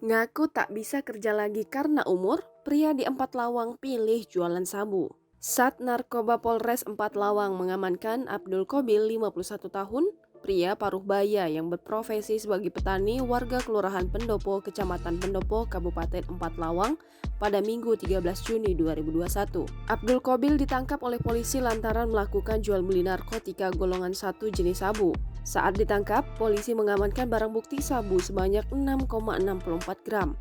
Ngaku tak bisa kerja lagi karena umur, pria di Empat Lawang pilih jualan sabu. Sat Narkoba Polres Empat Lawang mengamankan Abdul Kobil, 51 tahun, pria paruh baya yang berprofesi sebagai petani warga Kelurahan Pendopo, Kecamatan Pendopo, Kabupaten Empat Lawang pada Minggu 13 Juni 2021. Abdul Kobil ditangkap oleh polisi lantaran melakukan jual beli narkotika golongan 1 jenis sabu. Saat ditangkap, polisi mengamankan barang bukti sabu sebanyak 6,64 gram.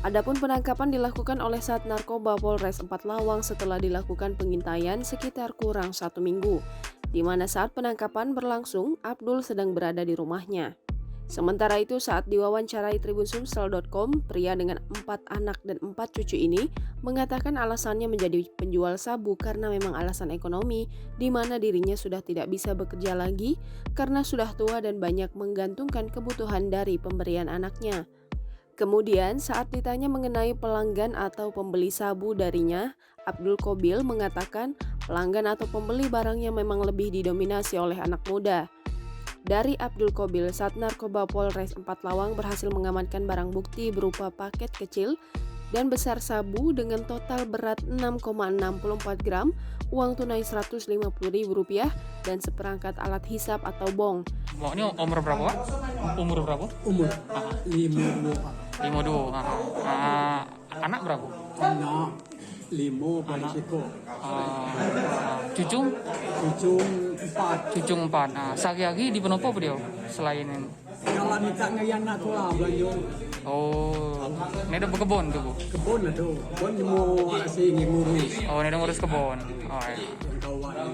Adapun penangkapan dilakukan oleh Sat Narkoba Polres Empat Lawang setelah dilakukan pengintaian sekitar kurang 1 minggu, di mana saat penangkapan berlangsung, Abdul sedang berada di rumahnya. Sementara itu, saat diwawancarai tribunsumsel.com, pria dengan 4 anak dan 4 cucu ini mengatakan alasannya menjadi penjual sabu karena memang alasan ekonomi, di mana dirinya sudah tidak bisa bekerja lagi karena sudah tua dan banyak menggantungkan kebutuhan dari pemberian anaknya. Kemudian, saat ditanya mengenai pelanggan atau pembeli sabu darinya, Abdul Kobil mengatakan pelanggan atau pembeli barangnya memang lebih didominasi oleh anak muda. Dari Abdul Kobil, Sat Narkoba Polres Empat Lawang berhasil mengamankan barang bukti berupa paket kecil dan besar sabu dengan total berat 6,64 gram, uang tunai Rp150.000, dan seperangkat alat hisap atau bong. Wah, ini umur berapa, Pak? Umur berapa? Umur 52. 52. Anak berapa? Anak 5 pada situ. Cucu? Cucu 4. Cucu 4. Sehari-hari di Penopo apa dia? Selain ini? Kalau minta ngayan anak tu lah belanja. Oh, ini ada berkebun tuh, Bu? Kebun lah tu. Kebun mau asing ngurus. Oh, ini ada ngurus kebun. Oh, iya. Kawan.